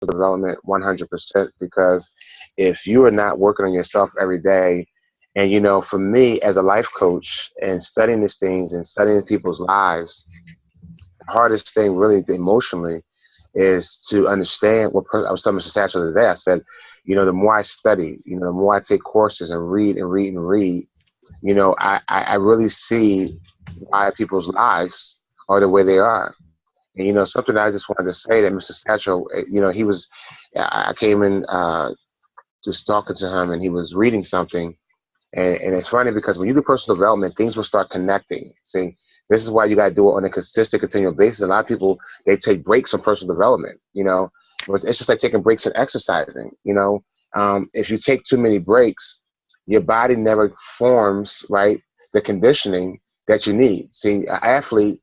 development 100%, because if you are not working on yourself every day, and for me as a life coach and studying these things and studying people's lives, the hardest thing really emotionally is to understand I was telling Mr. Satchel today. I said, the more I study, the more I take courses and read and read and read, I really see why people's lives are the way they are. And, something that I just wanted to say that Mr. Satchel, I came in just talking to him, and he was reading something. And it's funny because when you do personal development, things will start connecting. See, this is why you got to do it on a consistent, continual basis. A lot of people, they take breaks from personal development. It's just like taking breaks in exercising. If you take too many breaks, your body never forms, right, the conditioning that you need. See, an athlete,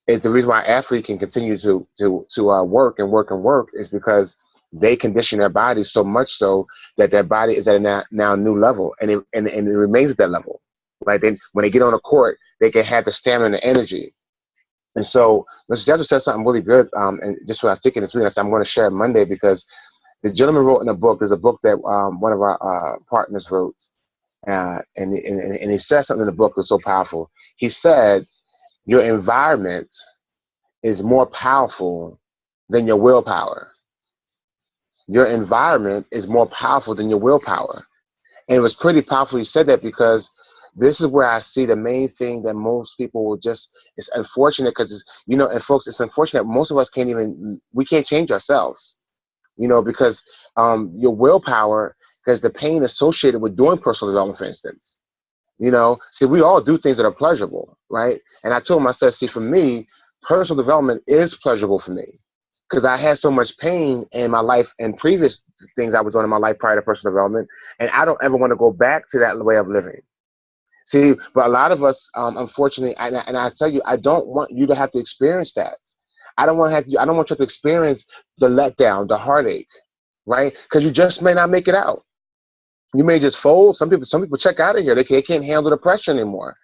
is the reason why an athlete can continue to work and work and work is because they condition their body so much so that their body is at a now new level, and it remains at that level. Like when they get on a court, they can have the stamina and the energy. And so Mr. Judge said something really good, and just what I was thinking this week, I said I'm going to share it Monday, because the gentleman wrote in a book. There's a book that one of our partners wrote, and he said something in the book that's so powerful. He said, your environment is more powerful than your willpower. Your environment is more powerful than your willpower. And it was pretty powerful he said that, because this is where I see the main thing that most people will it's unfortunate, because and folks, it's unfortunate most of us we can't change ourselves, because your willpower, because the pain associated with doing personal development, for instance, see, we all do things that are pleasurable, right? And I told him, I said, see, for me, personal development is pleasurable for me, because I had so much pain in my life and previous things I was doing in my life prior to personal development, and I don't ever want to go back to that way of living. See, but a lot of us, unfortunately, and I tell you, I don't want you to have to experience that. I don't want you to experience the letdown, the heartache, right? Because you just may not make it out. You may just fold. Some people check out of here. They can't handle the pressure anymore.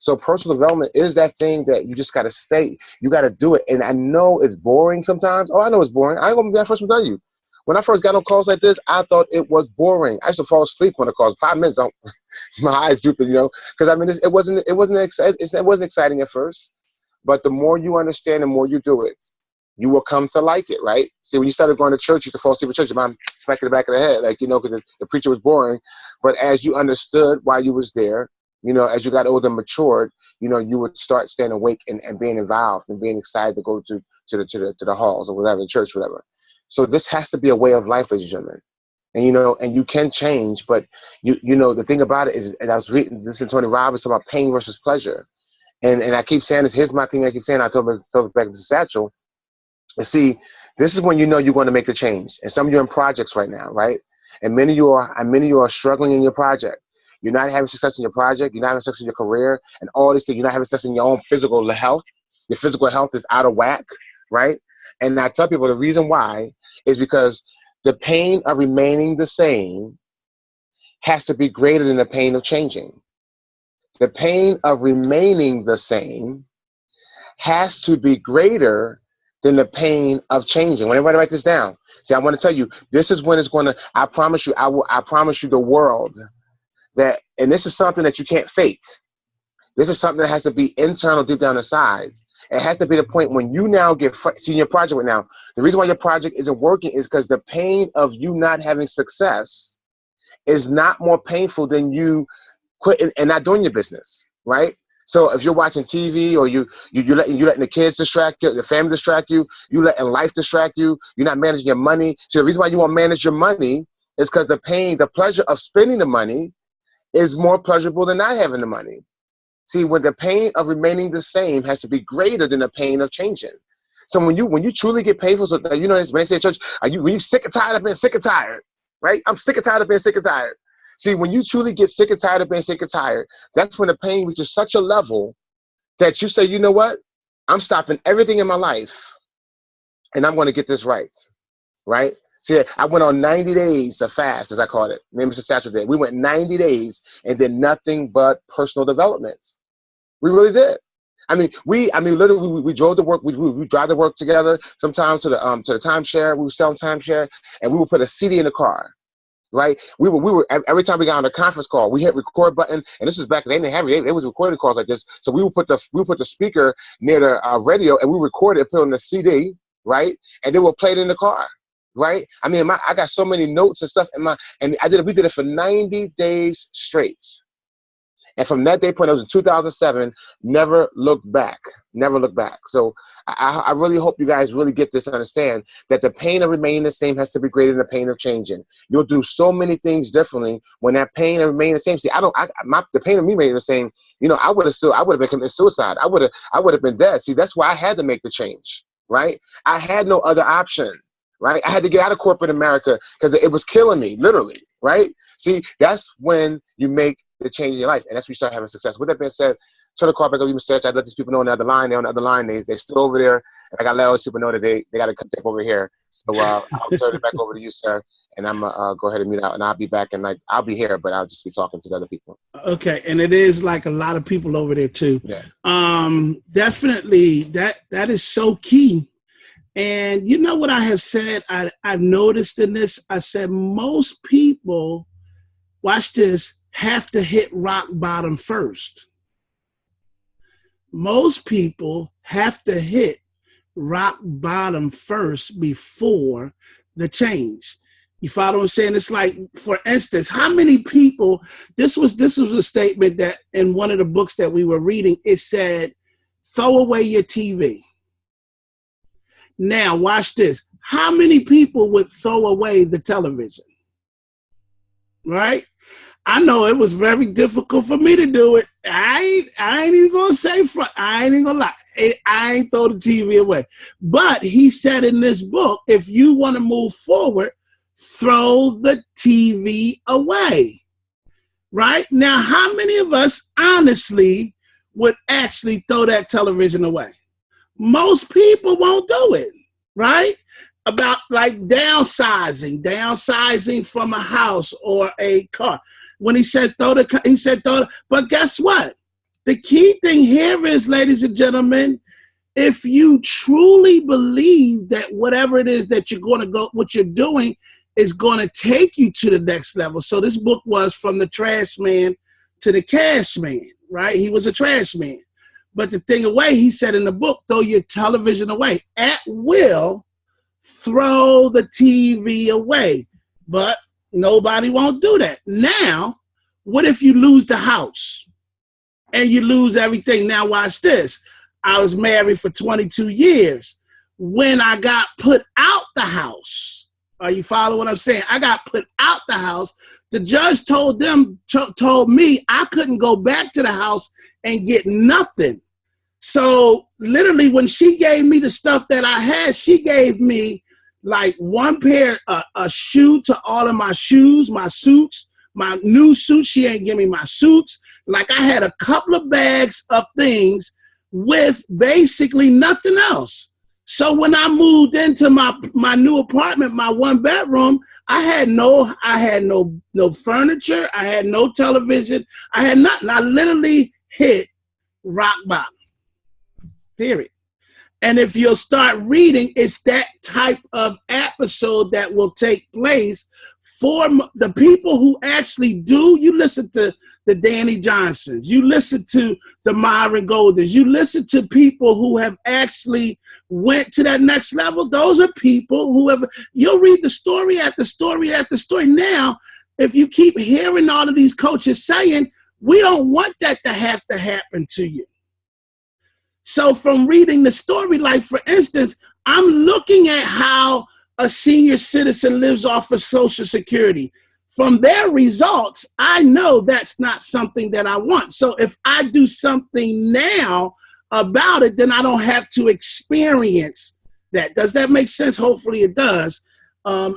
So personal development is that thing that you just got to stay. You got to do it. And I know it's boring sometimes. Oh, I know it's boring. I ain't gonna be that first to tell you. When I first got on calls like this, I thought it was boring. I used to fall asleep on the calls. 5 minutes, my eyes drooping, because I mean, it wasn't exciting at first. But the more you understand, the more you do it, you will come to like it, right? See, when you started going to church, you used to fall asleep at church. Your mom smacked in the back of the head, because the preacher was boring. But as you understood why you was there, as you got older and matured, you would start staying awake and being involved and being excited to go to the halls or whatever, the church, whatever. So this has to be a way of life, ladies and gentlemen. And and you can change, but the thing about it is, and I was reading this in Tony Robbins about pain versus pleasure, and I keep saying this. Here's my thing. I keep saying. I told it back to Satchel. See, this is when you're going to make a change. And some of you are in projects right now, right? And many of you are struggling in your project. You're not having success in your project. You're not having success in your career and all these things. You're not having success in your own physical health. Your physical health is out of whack, right? And I tell people the reason why is because the pain of remaining the same has to be greater than the pain of changing. The pain of remaining the same has to be greater than the pain of changing. When everybody write this down. See, I want to tell you, this is when it's going to, I promise you the world that, and this is something that you can't fake. This is something that has to be internal, deep down inside. It has to be the point when you now see your project right now. The reason why your project isn't working is because the pain of you not having success is not more painful than you quitting and not doing your business, right? So if you're watching TV or you letting the kids distract you, the family distract you, you letting life distract you, you're not managing your money. So the reason why you won't manage your money is because the pain, the pleasure of spending the money is more pleasurable than not having the money. See, when the pain of remaining the same has to be greater than the pain of changing. So when you truly get painful, so when they say at church, when you sick and tired of being sick and tired, right? I'm sick and tired of being sick and tired. See, when you truly get sick and tired of being sick and tired, that's when the pain reaches such a level that you say, you know what? I'm stopping everything in my life and I'm going to get this right, right? See, I went on 90 days to fast, as I called it. Me and Mr. Satchel did. We went 90 days and did nothing but personal development. We really did. Literally, we drove to work. We drive to work together. Sometimes to the timeshare. We were selling timeshare, and we would put a CD in the car. Right? We were every time we got on a conference call, we hit record button, and this was back. They didn't have it. They was recording calls like this. So we would put the speaker near the radio, and we recorded it, put it on the CD, right? And then we'll play it in the car. Right? I got so many notes and stuff we did it for 90 days straight. And from that day point, it was in 2007, never looked back. Never look back. So I really hope you guys really get this and understand that the pain of remaining the same has to be greater than the pain of changing. You'll do so many things differently when that pain of remaining the same. See, the pain of me remaining the same, I would have been committing suicide. I would have been dead. See, that's why I had to make the change, right? I had no other option. Right? I had to get out of corporate America because it was killing me, literally, right? See, that's when you make the change in your life, and that's when you start having success. With that being said, turn the call back over to you, Mr. I let these people know on the other line. They're on the other line. They're still over there, and I got to let all these people know that they got to come over here. So I'll turn it back over to you, sir, and I'm going to go ahead and mute out, and I'll be back, and I'll be here, but I'll just be talking to the other people. Okay, and it is like a lot of people over there, too. Yes. Definitely, that is so key. And you know what I have said, I've noticed in this, I said most people, watch this, have to hit rock bottom first. Most people have to hit rock bottom first before the change. You follow what I'm saying? It's like, for instance, how many people, this was a statement that in one of the books that we were reading, it said, throw away your TV. Now, watch this. How many people would throw away the television? Right? I know it was very difficult for me to do it. I ain't even going to say front. I ain't even going to lie. I ain't throw the TV away. But he said in this book, if you want to move forward, throw the TV away. Right? Now, how many of us honestly would actually throw that television away? Most people won't do it, right? About like downsizing from a house or a car. When he said throw it, but guess what? The key thing here is, ladies and gentlemen, if you truly believe that whatever it is that you're going to go, what you're doing is going to take you to the next level. So this book was from the trash man to the cash man, right? He was a trash man. But the thing away, he said in the book, throw your television away. At will, throw the TV away. But nobody won't do that. Now, what if you lose the house and you lose everything? Now, watch this. I was married for 22 years. When I got put out the house, are you following what I'm saying? I got put out the house. The judge told me I couldn't go back to the house and get nothing. So literally when she gave me the stuff that I had, she gave me like one pair, a shoe to all of my shoes, my suits, my new suits. She ain't give me my suits. Like I had a couple of bags of things with basically nothing else. So when I moved into my new apartment, my 1-bedroom, I had no furniture. I had no television. I had nothing. I literally hit rock bottom. Period. And if you'll start reading, it's that type of episode that will take place for the people who actually do. You listen to the Danny Johnsons, you listen to the Myron Goldens, you listen to people who have actually went to that next level. Those are people who have, you'll read the story after story after story. Now, if you keep hearing all of these coaches saying, we don't want that to have to happen to you. So from reading the story, like for instance, I'm looking at how a senior citizen lives off of Social Security. From their results, I know that's not something that I want. So if I do something now about it, then I don't have to experience that. Does that make sense? Hopefully it does.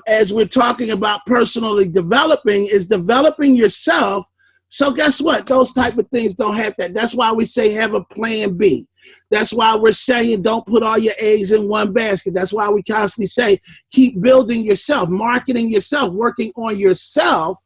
As we're talking about personally developing, is developing yourself. So guess what? Those type of things don't have that. That's why we say have a plan B. That's why we're saying don't put all your eggs in one basket. That's why we constantly say keep building yourself, marketing yourself, working on yourself,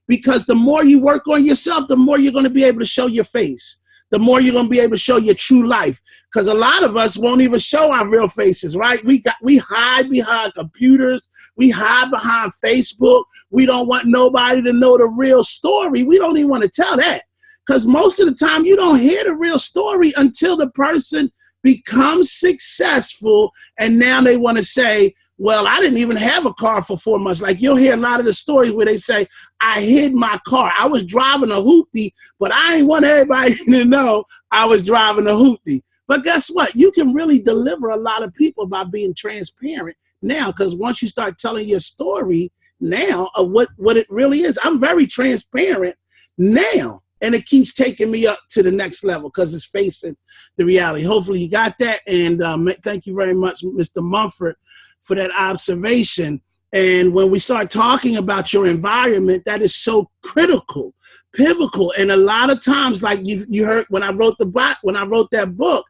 because the more you work on yourself, the more you're going to be able to show your face. the more you're going to be able to show your true life. Because a lot of us won't even show our real faces, right? We hide behind computers. We hide behind Facebook. We don't want nobody to know the real story. We don't even want to tell that. Because most of the time you don't hear the real story until the person becomes successful, and now they want to say, well, I didn't even have a car for 4 months. Like, you'll hear a lot of the stories where they say, I hid my car. I was driving a hoopty, but I ain't want everybody to know I was driving a hoopty. But guess what? You can really deliver a lot of people by being transparent now, because once you start telling your story now of what it really is, I'm very transparent now. And it keeps taking me up to the next level because it's facing the reality. Hopefully you got that. And thank you very much, Mr. Mumford, for that observation. And when we start talking about your environment, that is so critical, pivotal. And a lot of times, like you heard when I wrote that book,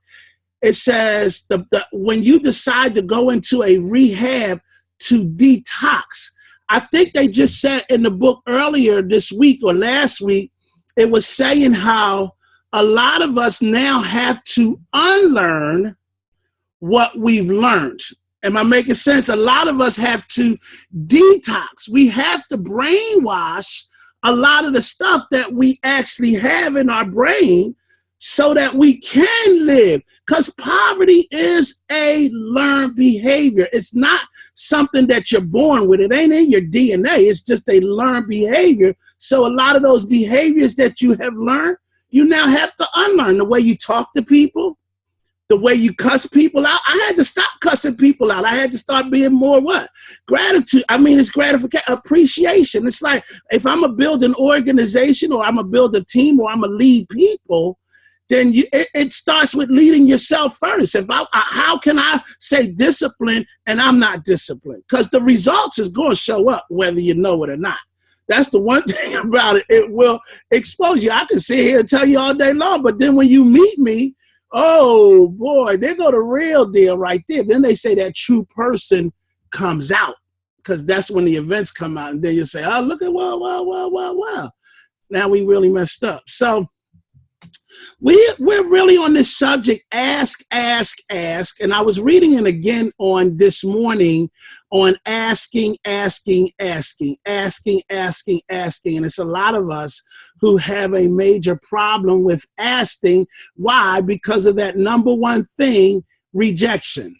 it says when you decide to go into a rehab to detox, I think they just said in the book earlier this week or last week, it was saying how a lot of us now have to unlearn what we've learned. Am I making sense? A lot of us have to detox. We have to brainwash a lot of the stuff that we actually have in our brain so that we can live. Because poverty is a learned behavior. It's not something that you're born with. It ain't in your DNA. It's just a learned behavior. So a lot of those behaviors that you have learned, you now have to unlearn. The way you talk to people, the way you cuss people out. I had to stop cussing people out. I had to start being more what? Gratitude. I mean, it's gratification, appreciation. It's like if I'm going to build an organization or I'm going to build a team or I'm going to lead people, then it starts with leading yourself first. How can I say discipline and I'm not disciplined? Because the results is going to show up whether you know it or not. That's the one thing about it. It will expose you. I can sit here and tell you all day long, but then when you meet me, oh boy, there go the real deal right there. Then they say that true person comes out, because that's when the events come out. And then you say, oh, look at, wow. Now we really messed up. So we're really on this subject, ask. And I was reading it again on this morning on asking. And it's a lot of us who have a major problem with asking. Why? Because of that number one thing, rejection.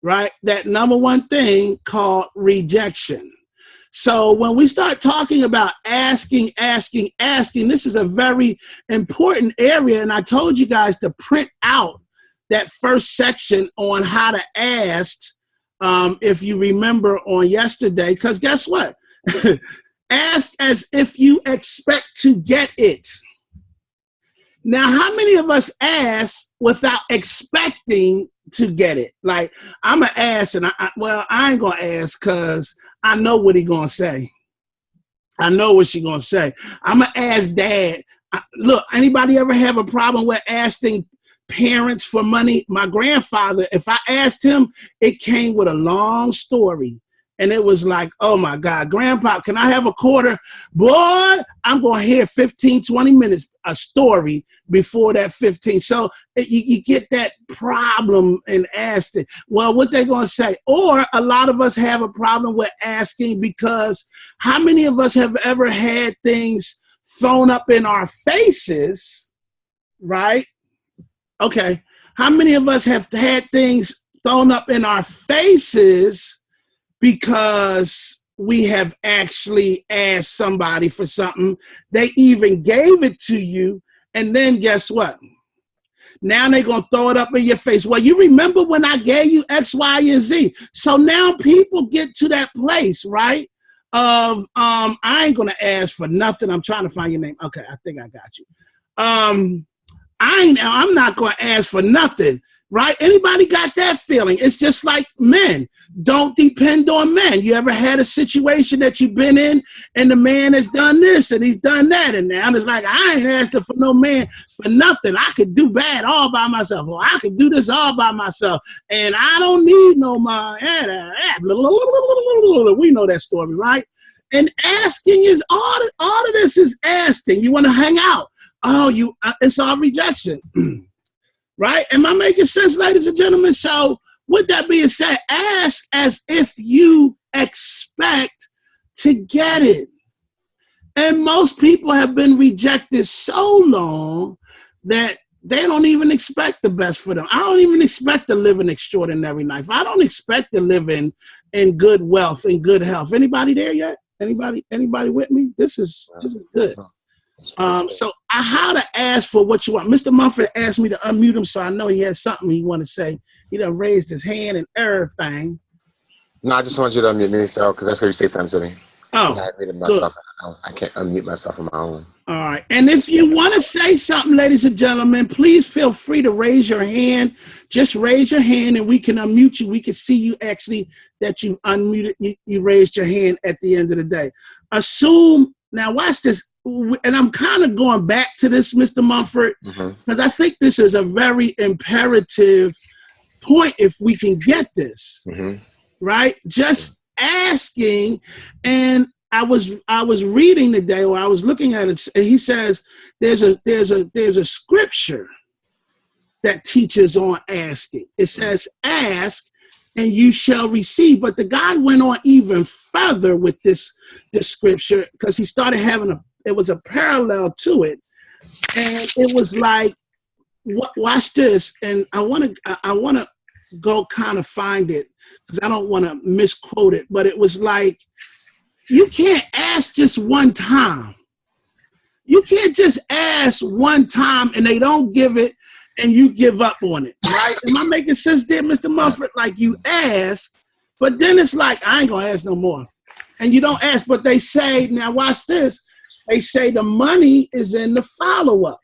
Right? That number one thing called rejection. So when we start talking about asking, this is a very important area. And I told you guys to print out that first section on how to ask, if you remember on yesterday, because guess what? Ask as if you expect to get it. Now, how many of us ask without expecting to get it? Like, I'm going to ask, and I ain't going to ask because I know what he going to say. I know what she going to say. I'm going to ask Dad. Look, anybody ever have a problem with asking parents for money? My grandfather, if I asked him, it came with a long story. And it was like, oh my God, Grandpa, can I have a quarter? Boy, I'm going to hear 15, 20 minutes, a story before that 15. So you get that problem in asking. Well, what they're going to say, or a lot of us have a problem with asking because how many of us have ever had things thrown up in our faces, right? Okay. How many of us have had things thrown up in our faces because we have actually asked somebody for something, they even gave it to you, and then guess what? Now they're going to throw it up in your face. Well, you remember when I gave you X, Y, and Z. So now people get to that place, right, of I ain't going to ask for nothing. I'm trying to find your name. Okay, I think I got you. I'm not going to ask for nothing. Right? Anybody got that feeling? It's just like men. Don't depend on men. You ever had a situation that you've been in and the man has done this and he's done that, and now it's like, I ain't asking for no man for nothing. I could do bad all by myself, or I could do this all by myself, and I don't need no man. We know that story, right? And asking is all of this is asking. You want to hang out. oh, it's all rejection. Right? Am I making sense, ladies and gentlemen? So with that being said, ask as if you expect to get it. And most people have been rejected so long that they don't even expect the best for them. I don't even expect to live an extraordinary life. I don't expect to live in good wealth and good health. Anybody there yet? Anybody with me? This is good. So how to ask for what you want. Mr. Mumford asked me to unmute him, so I know he has something he want to say. He done raised his hand and everything. No, I just want you to unmute me, so because that's how you say something to me. Oh, I muted myself. I can't unmute myself on my own. All right. And if you want to say something, ladies and gentlemen, please feel free to raise your hand. Just raise your hand and we can unmute you. We can see you actually that you unmuted, you raised your hand at the end of the day. Assume, now watch this, and I'm kind of going back to this, Mr. Mumford, because I think this is a very imperative point if we can get this, right? Just asking, and I was reading today, or I was looking at it, and he says there's a scripture that teaches on asking. It says, ask and you shall receive. But the guy went on even further with this scripture, because he started having it was a parallel to it. And it was like, watch this. And I want to go kind of find it, because I don't want to misquote it, but it was like, you can't ask just one time. You can't just ask one time and they don't give it and you give up on it, right? Am I making sense there, Mr. Mumford? Like, you ask, but then it's like, I ain't gonna ask no more. And you don't ask, but they say, now watch this, they say the money is in the follow-up.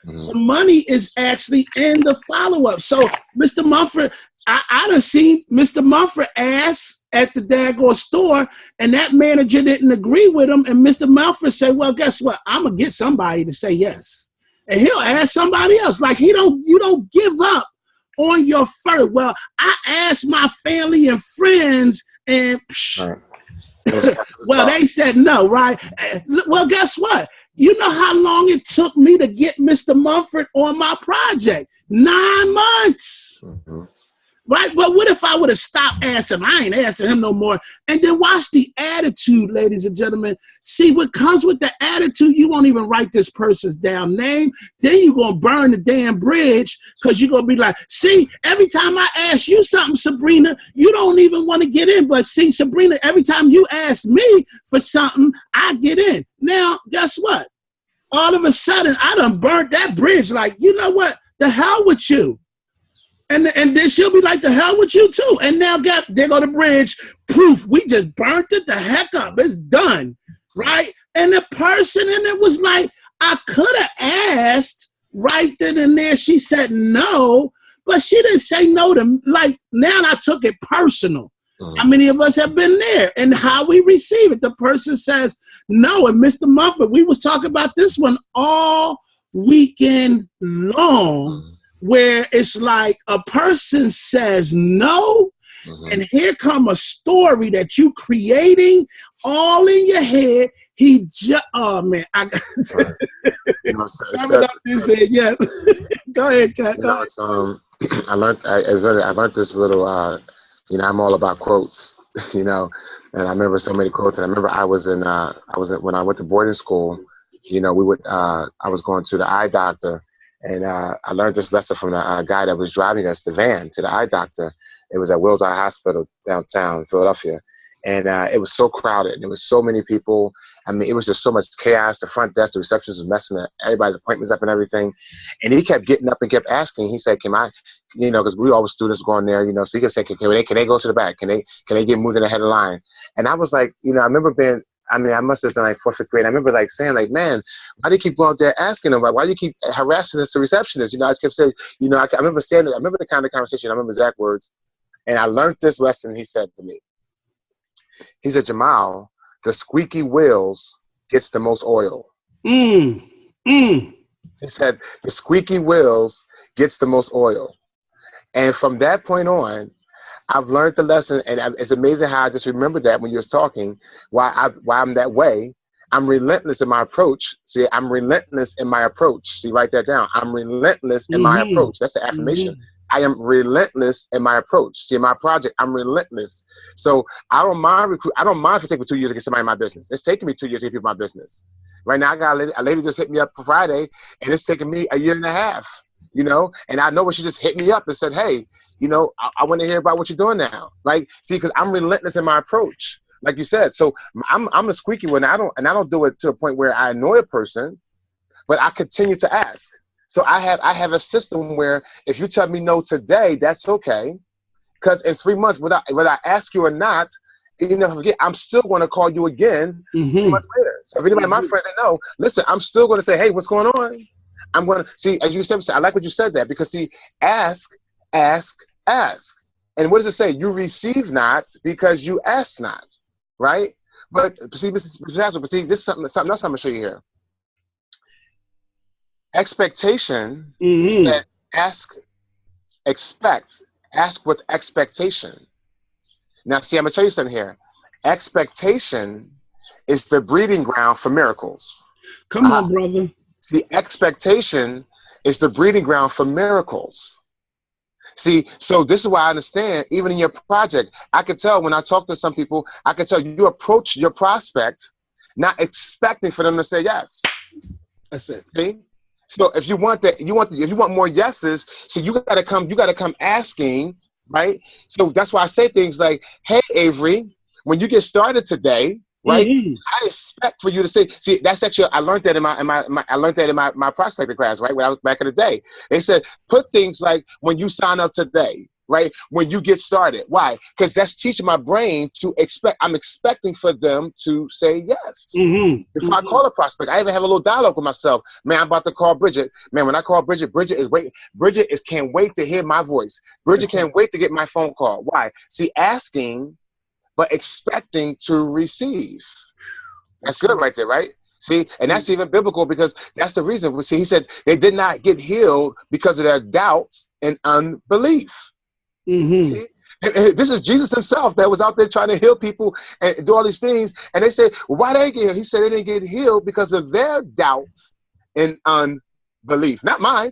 The money is actually in the follow-up. So, Mr. Mumford, I done seen Mr. Mumford ask at the daggone store, and that manager didn't agree with him, and Mr. Mumford said, well, guess what? I'm going to get somebody to say yes. And he'll ask somebody else. Like, you don't give up on your first. Well, I asked my family and friends, and well, they said no, right? Well, guess what? You know how long it took me to get Mr. Mumford on my project? 9 months. Right? But what if I would have stopped asking him? I ain't asking him no more. And then watch the attitude, ladies and gentlemen. See, what comes with the attitude, you won't even write this person's damn name. Then you're going to burn the damn bridge, because you're going to be like, see, every time I ask you something, Sabrina, you don't even want to get in. But see, Sabrina, every time you ask me for something, I get in. Now, guess what? All of a sudden, I done burnt that bridge. Like, you know what? The hell with you. And then she'll be like, the hell with you too. And now there go the bridge. Proof. We just burnt it the heck up. It's done. Right? And the person, and it was like, I could have asked right then and there. She said no, but she didn't say no to, like, now I took it personal. How many of us have been there? And how we receive it. The person says no. And Mr. Mumford, we was talking about this one all weekend long, where it's like a person says no, and here come a story that you creating all in your head. He just, oh man, I got to yes. Go ahead, Kat. I learned this little, I'm all about quotes, and I remember so many quotes. And I remember when I went to boarding school, I was going to the eye doctor. And I learned this lesson from the guy that was driving us the van to the eye doctor. It was at Wills Eye Hospital downtown Philadelphia. And it was so crowded. And there was so many people. I mean, it was just so much chaos. The front desk, the receptionist was messing everybody's appointments up and everything. And he kept getting up and kept asking. He said, can I, because we all students going there, so he kept saying, can they go to the back? Can they get moved in the head of the line? And I was like, I remember I must have been like 4th, 5th grade. I remember saying, man, why do you keep going out there asking them? Why do you keep harassing this receptionist? I kept saying, I remember saying it. I remember the kind of conversation. I remember exact words. And I learned this lesson he said to me. He said, Jamal, the squeaky wheels gets the most oil. He said, the squeaky wheels gets the most oil. And from that point on, I've learned the lesson, and it's amazing how I just remembered that when you was talking, why I'm that way. I'm relentless in my approach. See, I'm relentless in my approach. See, write that down. I'm relentless in my approach. That's the affirmation. I am relentless in my approach. See, in my project, I'm relentless. So I don't mind I don't mind if it takes me 2 years to get somebody in my business. It's taking me 2 years to get people in my business. Right now, I got a lady just hit me up for Friday, and it's taking me a year and a half. You know, and I know when she just hit me up and said, hey, you know, I want to hear about what you're doing now. Like, see, because I'm relentless in my approach, like you said. So I'm a squeaky one. I don't do it to a point where I annoy a person, but I continue to ask. So I have a system where if you tell me no today, that's okay, because in 3 months, whether I ask you or not, you know, I'm still going to call you again 3 months later. So if anybody, my friends, they know, listen, I'm still going to say, hey, what's going on? I'm going to see, as you said, I like what you said that, because see, ask, ask, ask. And what does it say? You receive not because you ask not, right? But see, this is something else I'm going to show you here. Expectation, that ask, expect, ask with expectation. Now, see, I'm going to tell you something here. Expectation is the breeding ground for miracles. Come on, brother. See, expectation is the breeding ground for miracles. See, so this is why I understand, even in your project, I could tell when I talk to some people, I could tell you approach your prospect not expecting for them to say yes. That's it. See? So if you want that, if you want more yeses, so you gotta come asking, right? So that's why I say things like, hey, Avery, when you get started today, right? I expect for you to say, see, that's actually, I learned that in my prospecting class, right? When I was back in the day, they said, put things like when you sign up today, right? When you get started. Why? Because that's teaching my brain to expect. I'm expecting for them to say yes. Before I call a prospect, I even have a little dialogue with myself. Man, I'm about to call Bridget. Man, when I call Bridget, Bridget can't wait to hear my voice. Bridget can't wait to get my phone call. Why? See, asking, but expecting to receive. That's good right there, right? See, and that's even biblical, because that's the reason. See, he said they did not get healed because of their doubts and unbelief. See? This is Jesus himself that was out there trying to heal people and do all these things. And they said, well, why they get healed? He said they didn't get healed because of their doubts and unbelief, not mine.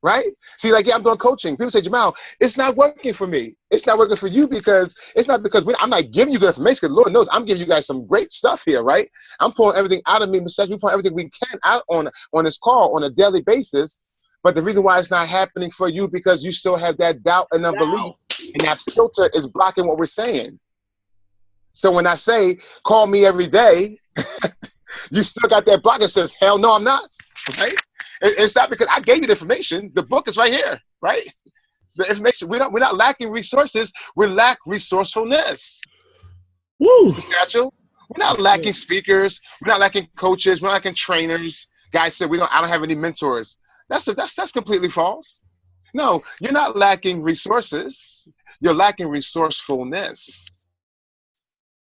Right? See, like, yeah, I'm doing coaching. People say, Jamal, it's not working for me. It's not working for you because it's not because I'm not giving you good information, because Lord knows I'm giving you guys some great stuff here, right? I'm pulling everything out of me. We're pulling everything we can out on this call on a daily basis. But the reason why it's not happening for you, because you still have that doubt and unbelief, and that filter is blocking what we're saying. So when I say, call me every day, you still got that block that says, hell no, I'm not, right? It's not, because I gave you the information. The book is right here, right? The information. We're not lacking resources. We lack resourcefulness. Woo. We're not lacking speakers. We're not lacking coaches. We're not lacking trainers. Guys said I don't have any mentors. That's completely false. No, you're not lacking resources. You're lacking resourcefulness.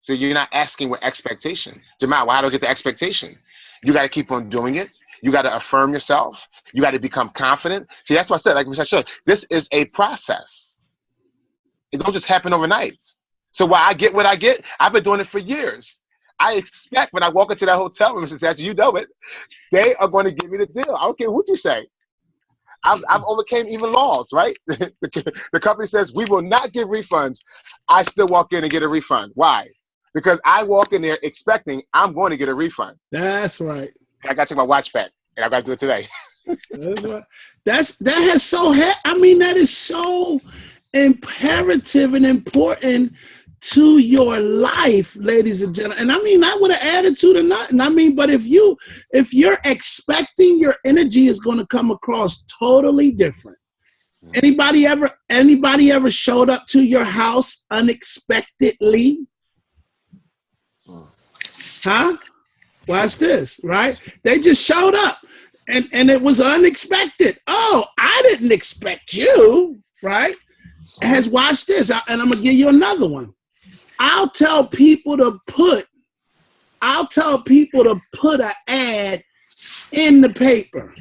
So you're not asking with expectation. Jamal, why do I get the expectation? You got to keep on doing it. You got to affirm yourself. You got to become confident. See, that's what I said. Like I said, this is a process. It don't just happen overnight. So why I get what I get, I've been doing it for years. I expect when I walk into that hotel room, Mrs. Thatcher, you know it, they are going to give me the deal. I don't care what you say. I've overcame even laws, right? The company says we will not give refunds. I still walk in and get a refund. Why? Because I walk in there expecting I'm going to get a refund. That's right. And I got to take my watch back, and I got to do it today. That's right. That is so imperative and important to your life, ladies and gentlemen. And I mean, not with an attitude or nothing. I mean, but if you're expecting, your energy is going to come across totally different. Anybody ever showed up to your house unexpectedly? Huh? Watch this, right? They just showed up and it was unexpected. Oh, I didn't expect you, right? Watch this, and I'm gonna give you another one. I'll tell people to put an ad in the paper.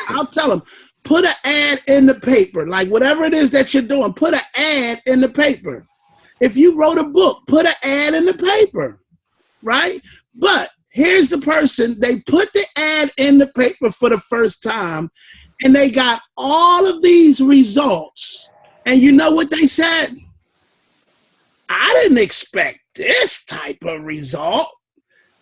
I'll tell them, put an ad in the paper. Like whatever it is that you're doing, put an ad in the paper. If you wrote a book, put an ad in the paper, right? But Here's the person, they put the ad in the paper for the first time, and they got all of these results. And you know what they said? I didn't expect this type of result.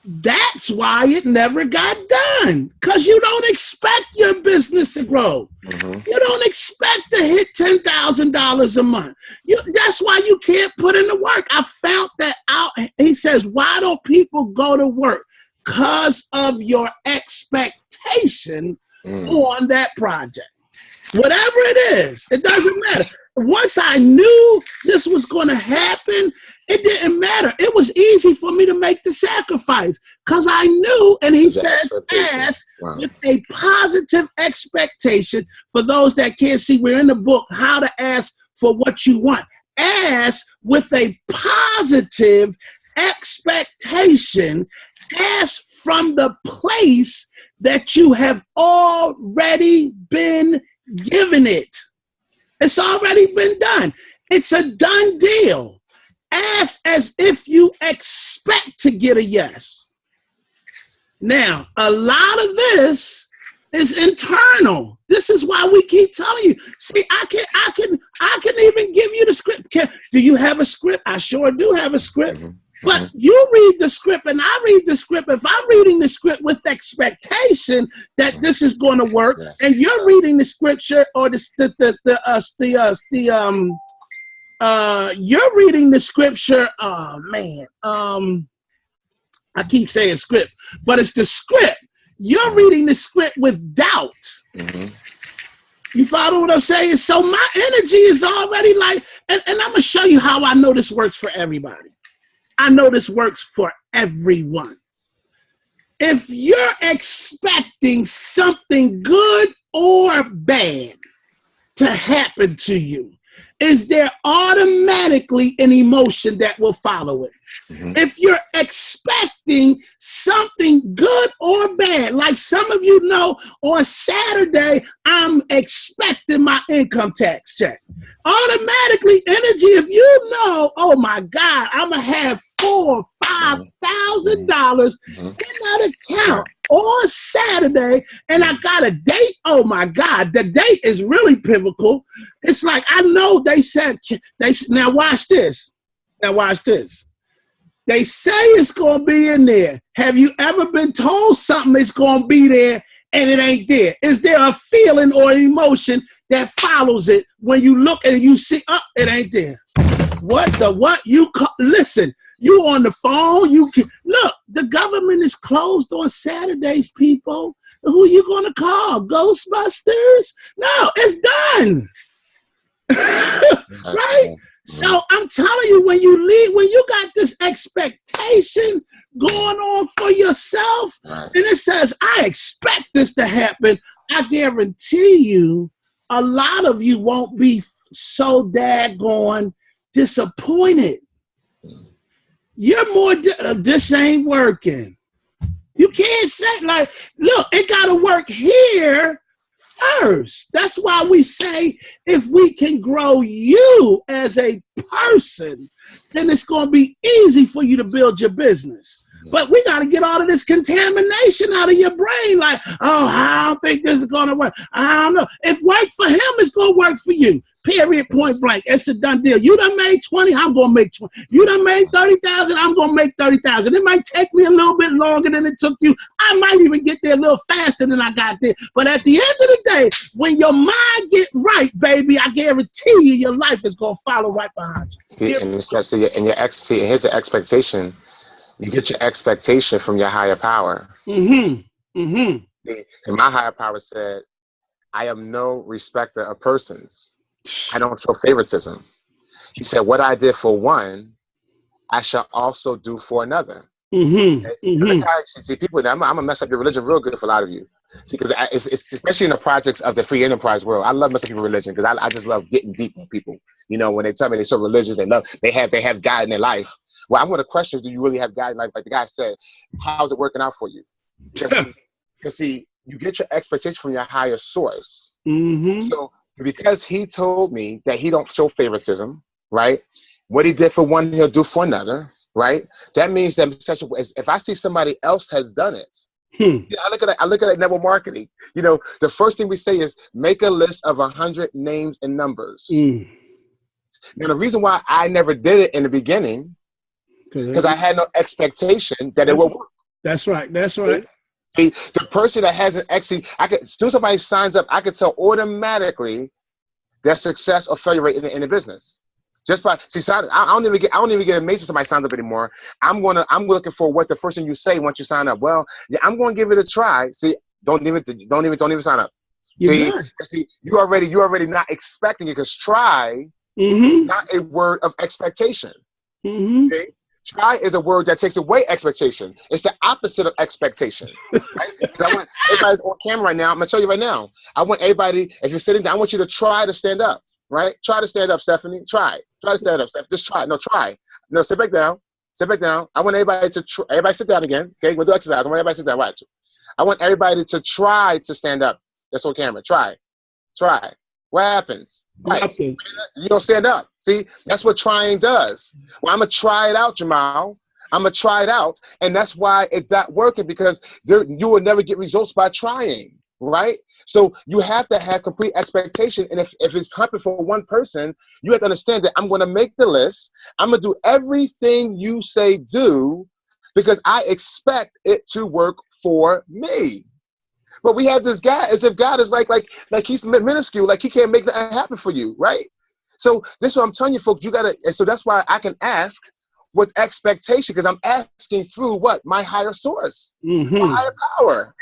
That's why it never got done. Because you don't expect your business to grow. You don't expect to hit $10,000 a month. That's why you can't put in the work. I found that out. He says, why don't people go to work? Because of your expectation on that project. Whatever it is, it doesn't matter. Once I knew this was going to happen, it didn't matter. It was easy for me to make the sacrifice because I knew, and he says, ask with a positive expectation. For those that can't see, we're in the book, How to Ask for What You Want. Ask with a positive expectation. Ask from the place that you have already been given it. It's already been done. It's a done deal. Ask as if you expect to get a yes. Now, a lot of this is internal. This is why we keep telling you. See, I can even give you the script. Do you have a script? I sure do have a script. But you read the script and I read the script. If I'm reading the script with expectation that this is going to work, and you're reading the scripture or you're reading the scripture. Oh man, I keep saying script, but it's the script. You're reading the script with doubt. You follow what I'm saying? So my energy is already like, and I'm gonna show you how I know this works for everybody. I know this works for everyone. If you're expecting something good or bad to happen to you, is there automatically an emotion that will follow it? If you're expecting something good or bad, like some of you know, on Saturday, I'm expecting my income tax check. Automatically, energy, if you know, oh my God, I'm going to have $4,000 or $5,000 in that account on Saturday, and I got a date. Oh my God, the date is really pivotal. It's like, I know they said, now watch this. Now watch this. They say it's going to be in there. Have you ever been told something is going to be there and it ain't there? Is there a feeling or emotion that follows it when you look and you see, oh, it ain't there? What? Listen, you on the phone, look, the government is closed on Saturdays, people. Who are you going to call? Ghostbusters? No, it's done. Right? So I'm telling you, when you leave, when you got this expectation going on for yourself, and it says, I expect this to happen, I guarantee you, a lot of you won't be so daggone disappointed. You're more, this ain't working. You can't say, like, look, it got to work here first. That's why we say if we can grow you as a person, then it's going to be easy for you to build your business. But we got to get all of this contamination out of your brain. Like, oh, I don't think this is going to work. I don't know. If work for him, it's going to work for you. Period, point blank. It's a done deal. You done made 20, I'm going to make 20. You done made 30,000, I'm going to make 30,000. It might take me a little bit longer than it took you. I might even get there a little faster than I got there. But at the end of the day, when your mind get right, baby, I guarantee you your life is going to follow right behind you. See, and here's the expectation. You get your expectation from your higher power. And my higher power said, I am no respecter of persons. I don't show favoritism. He said, what I did for one, I shall also do for another. See, people, I'm going to mess up your religion real good for a lot of you. See, because it's especially in the projects of the free enterprise world. I love messing up people's religion because I just love getting deep with people. You know, when they tell me they're so religious, they have God in their life. Well, I'm going to question, do you really have God in life? Like the guy said, how's it working out for you? Because see, you get your expectation from your higher source. So because he told me that he don't show favoritism, right? What he did for one, he'll do for another, right? That means that if I see somebody else has done it, yeah, I look at it network marketing. You know, the first thing we say is make a list of 100 names and numbers. Now, the reason why I never did it in the beginning, because I had no expectation that it would work. That's right. That's right. The person that hasn't actually, as soon as somebody signs up, I could tell automatically their success or failure rate in the business. Just by I don't even get amazed when somebody signs up anymore. I'm looking for what the first thing you say once you sign up. Well, yeah, I'm going to give it a try. See, don't even sign up. See, you already not expecting it, because try is not a word of expectation. Okay? Try is a word that takes away expectation. It's the opposite of expectation. Right? I want everybody's on camera right now. I'm gonna show you right now. I want everybody, if you're sitting down, I want you to try to stand up. Right? Try to stand up, Stephanie. Try to stand up, Stephanie. Just try. No, try. No, sit back down. Sit back down. I want everybody to everybody sit down again. Okay, we'll do exercise. I want everybody to sit down. Watch. I want everybody to try to stand up. That's on camera. Try. What happens? Right. You don't stand up. See, that's what trying does. Well, I'm going to try it out, Jamal. I'm going to try it out. And that's why it's not working, because you will never get results by trying. Right? So you have to have complete expectation. And if it's happening for one person, you have to understand that I'm going to make the list. I'm going to do everything you say do, because I expect it to work for me. But we have this guy as if God is like he's minuscule, like he can't make that happen for you, right? So this is what I'm telling you, folks. You gotta. And so that's why I can ask with expectation, because I'm asking through what? My higher source, my higher power.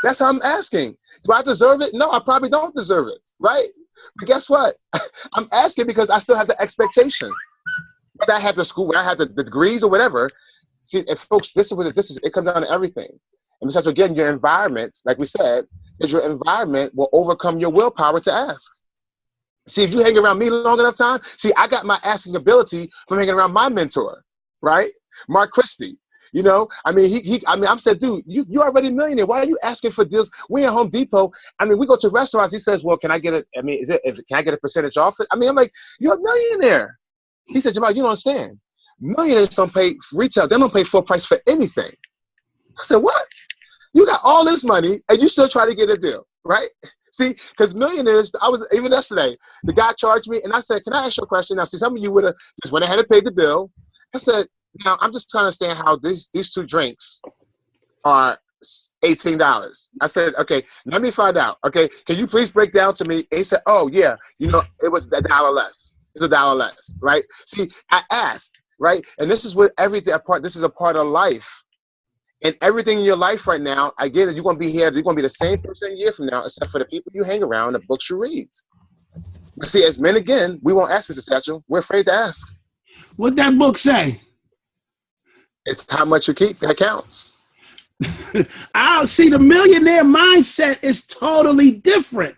That's how I'm asking. Do I deserve it? No, I probably don't deserve it, right? But guess what? I'm asking because I still have the expectation. Whether I have the school, whether I have the degrees or whatever. See, and folks, this is. It comes down to everything. And besides, again, your environment, like we said, is your environment will overcome your willpower to ask. See, if you hang around me long enough time, see, I got my asking ability from hanging around my mentor, right? Mark Christie. You know, I mean, I'm saying, dude, you already a millionaire. Why are you asking for deals? We at Home Depot. I mean, we go to restaurants. He says, well, can I get it? I mean, can I get a percentage off it? I mean, I'm like, you're a millionaire. He said, Jamal, you don't understand. Millionaires don't pay retail. They don't pay full price for anything. I said, what? You got all this money and you still try to get a deal, right? See, because millionaires, even yesterday, the guy charged me and I said, can I ask you a question? Now, see, some of you would have just went ahead and paid the bill. I said, now I'm just trying to understand how these two drinks are $18. I said, okay, let me find out. Okay, can you please break down to me? And he said, oh yeah, you know, it was $1 less. It's $1 less, right? See, I asked, right? And this is what this is a part of life. And everything in your life right now, I get it. You're going to be here. You're going to be the same person a year from now, except for the people you hang around, the books you read. But see, as men, again, we won't ask, Mr. Satchel. We're afraid to ask. What that book say? It's how much you keep that counts. I'll see, the millionaire mindset is totally different.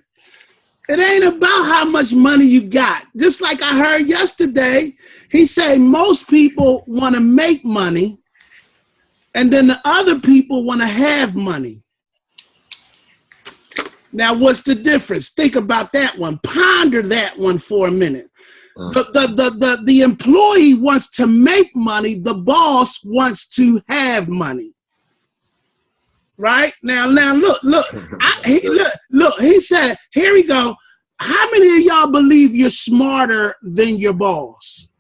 It ain't about how much money you got. Just like I heard yesterday, he said most people want to make money, and then the other people want to have money. Now, what's the difference? Think about that one. Ponder that one for a minute. The employee wants to make money. The boss wants to have money. Right? Now look. He said, here we go. How many of y'all believe you're smarter than your boss?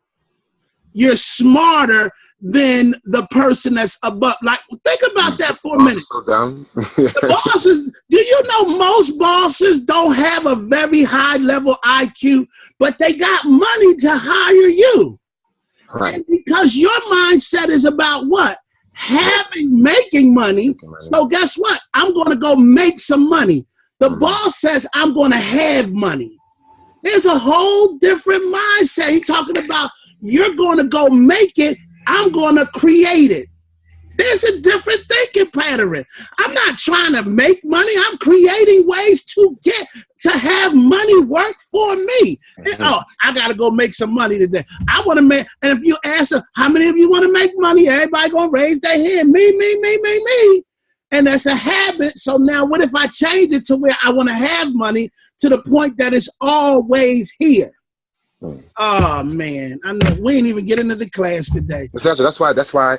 You're smarter than the person that's above. Like, think about that for a minute. So dumb. The bosses, do you know most bosses don't have a very high level IQ, but they got money to hire you? Right. And because your mindset is about what? Making money. So guess what? I'm going to go make some money. The boss says I'm going to have money. There's a whole different mindset. He's talking about you're going to go make it. I'm going to create it. There's a different thinking pattern. I'm not trying to make money. I'm creating ways to have money work for me. Oh, I got to go make some money today. I want to make, and if you ask them, how many of you want to make money? Everybody going to raise their hand. Me. And that's a habit. So now what if I change it to where I want to have money to the point that it's always here? Oh man, I know we ain't even get into the class today. Essentially, that's why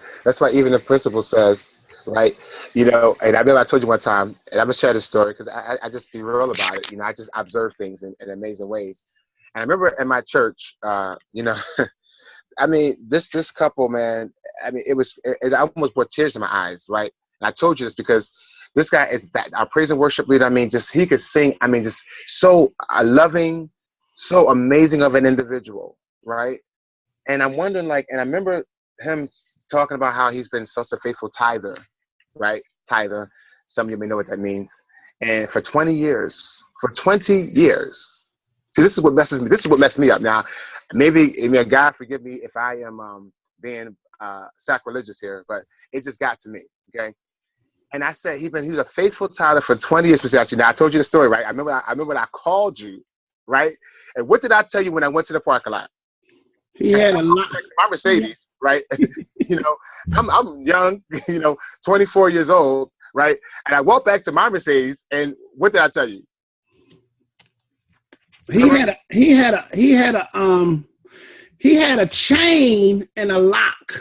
even the principal says, right? You know, and I remember I told you one time, and I'm gonna share this story because I just be real about it. You know, I just observe things in amazing ways. And I remember in my church, you know, I mean, this couple, man. I mean, it almost brought tears to my eyes, right? And I told you this because this guy is that our praise and worship leader. I mean, just he could sing. I mean, just so loving, so amazing of an individual, right? And I'm wondering, like, and I remember him talking about how he's been such a faithful tither, right? Tither. Some of you may know what that means. And for 20 years, see, this is what messes me. This is what messed me up. Now, maybe, I mean, God forgive me if I am being sacrilegious here, but it just got to me. Okay. And I said he was a faithful tither for 20 years. Actually, now I told you the story, right? I remember when I called you, right? And what did I tell you when I went to the parking lot? He had a lot. My Mercedes, right? You know, I'm young, you know, 24 years old, right? And I walked back to my Mercedes, and what did I tell you? He had a chain and a lock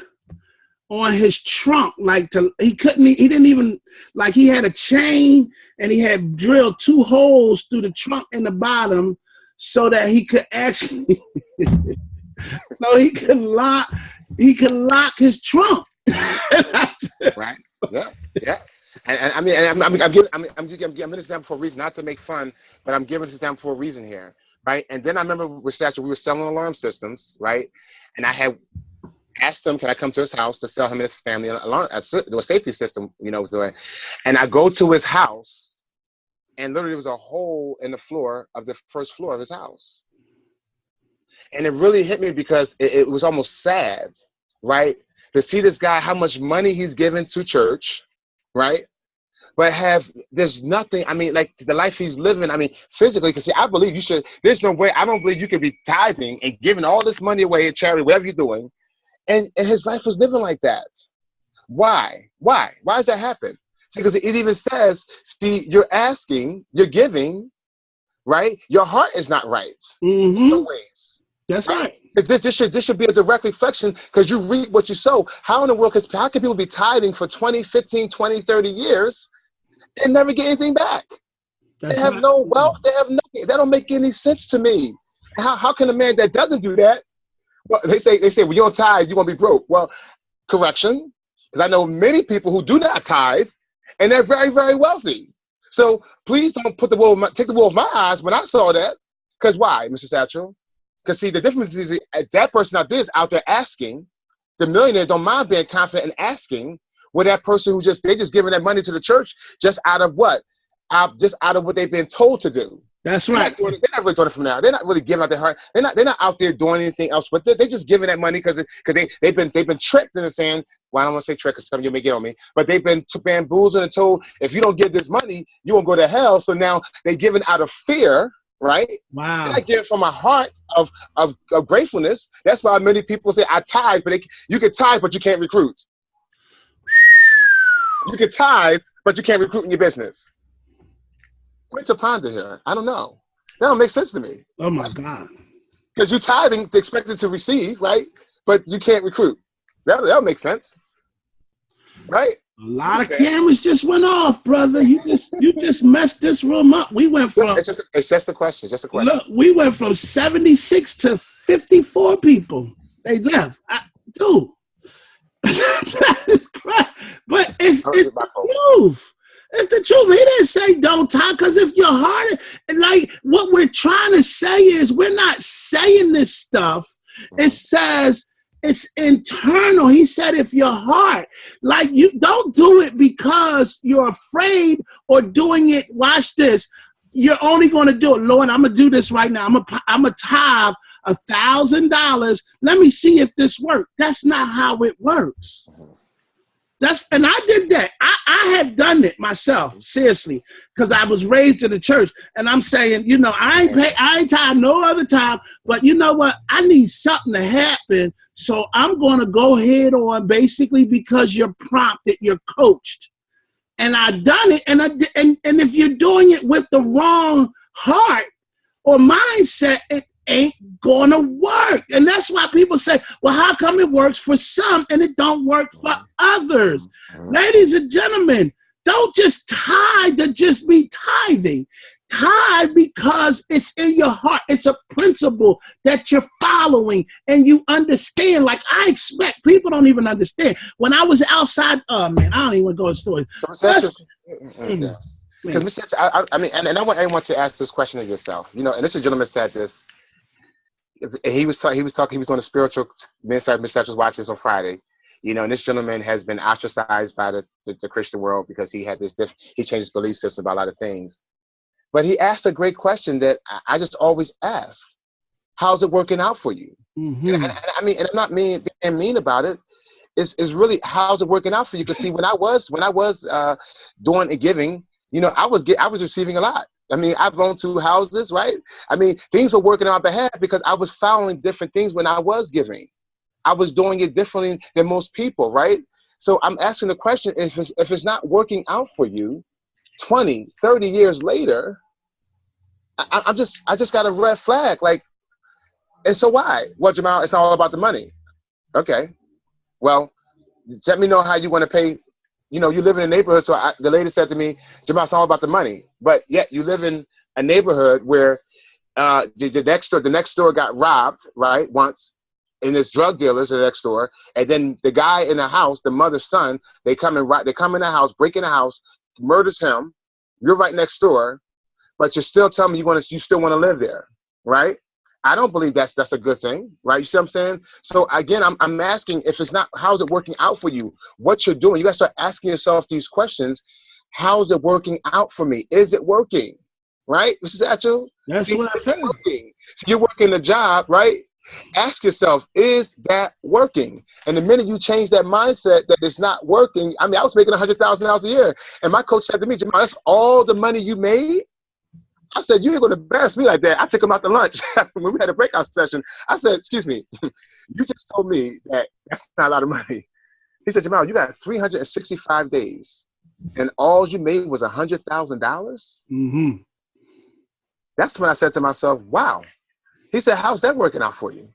on his trunk. Like he didn't even, like, he had a chain and he had drilled 2 holes through the trunk and the bottom so that he could actually so he could lock his trunk. Right. Yeah. And I mean, I'm giving this example for a reason, not to make fun, but I'm giving this example for a reason here, right? And then I remember with Satchel, we were selling alarm systems, right? And I had asked him, can I come to his house to sell him and his family an alarm, a safety system, you know, was doing. And I go to his house, and literally there was a hole in the floor of the first floor of his house. And it really hit me because it was almost sad, right? To see this guy, how much money he's given to church, right? But there's nothing, I mean, like the life he's living, I mean, physically, because see, I believe you should, there's no way, I don't believe you could be tithing and giving all this money away in charity, whatever you're doing. And his life was living like that. Why? Why does that happen? See, because it even says, see, you're asking, you're giving, right? Your heart is not right in some ways. That's right. This should be a direct reflection because you reap what you sow. How in the world, how can people be tithing for 20, 15, 20, 30 years and never get anything back? They have no wealth. They have nothing. That don't make any sense to me. How can a man that doesn't do that? Well, they say, well, you don't tithe, you're going to be broke. Well, correction, because I know many people who do not tithe, and they're very, very wealthy. So please don't take the wool of my eyes when I saw that. Because why, Mr. Satchel? Because see, the difference is that person out there is out there asking. The millionaire don't mind being confident and asking. Where that person who they just giving that money to the church just out of what? Just out of what they've been told to do. That's right. They're not really doing it from now. They're not really giving out their heart. They're not out there doing anything else. But they're just giving that money because they've been tricked into saying. Well, I don't want to say trick because some of you may get on me. But they've been bamboozled and told if you don't give this money, you won't go to hell. So now they're giving out of fear. Right? Wow. They're not giving from a heart of gratefulness. That's why many people say I tithe, but you can tithe, but you can't recruit. You can tithe, but you can't recruit in your business. Point to ponder here. I don't know. That don't make sense to me. Oh my God. Because you're tithing, expected to receive, right? But you can't recruit. That'll make sense, right? A lot of cameras just went off, brother. You just messed this room up. We went from it's just a question. Just a question. Look, we went from 76 to 54 people. They left. Dude. But it's the truth. It's the truth. He didn't say don't tithe, because if your heart, like what we're trying to say is we're not saying this stuff. It says it's internal. He said if your heart, like you don't do it because you're afraid or doing it, watch this. You're only going to do it. Lord, I'm going to do this right now. I'm a tithe $1,000. Let me see if this works. That's not how it works. And I did that. I have done it myself, seriously, because I was raised in the church. And I'm saying, you know, I ain't tithe no other time, but you know what? I need something to happen. So I'm going to go head on, basically, because you're prompted, you're coached. And I've done it. And if you're doing it with the wrong heart or mindset, ain't gonna work. And that's why people say, well, how come it works for some and it don't work for others? Ladies and gentlemen, don't just tithe to just be tithing. Tithe because it's in your heart. It's a principle that you're following and you understand. Like I expect, people don't even understand. When I was outside, oh man, I don't even want to go into stories. Because I mean, and I want everyone to ask this question of yourself. You know, and this gentleman said this. And he was doing a spiritual minister. Mr. Watch this on Friday. You know, and this gentleman has been ostracized by the Christian world because he had he changed his belief system about a lot of things. But he asked a great question that I just always ask: how's it working out for you? And I mean, and I'm not being mean about it. It's really how's it working out for you? Because see, when I was doing and giving, you know, I was receiving a lot. I mean, I've owned 2 houses, right? I mean, things were working on my behalf because I was following different things when I was giving. I was doing it differently than most people, right? So I'm asking the question: if it's not working out for you, 20, 30 years later, I just got a red flag. Like, and so why? Well, Jamal, it's not all about the money. Okay. Well, let me know how you want to pay. You know, you live in a neighborhood. So the lady said to me, Jamal, it's all about the money. But yet you live in a neighborhood where the next door got robbed, right, once. And there's drug dealers in the next door. And then the guy in the house, the mother's son, they come in the house, break in the house, murders him. You're right next door, but you're still telling me you still want to live there, right? I don't believe that's a good thing, right? You see what I'm saying? So again, I'm asking, if it's not, how's it working out for you? What you're doing, you got to start asking yourself these questions. How's it working out for me? Is it working, right? Mrs. Satchel? That's what I said. So you're working a job, right? Ask yourself, is that working? And the minute you change that mindset that it's not working, I mean, I was making $100,000 a year, and my coach said to me, Jamal, that's all the money you made? I said, you ain't going to embarrass me like that. I took him out to lunch when we had a breakout session. I said, excuse me, you just told me that that's not a lot of money. He said, Jamal, you got 365 days, and all you made was $100,000? That's when I said to myself, wow. He said, how's that working out for you?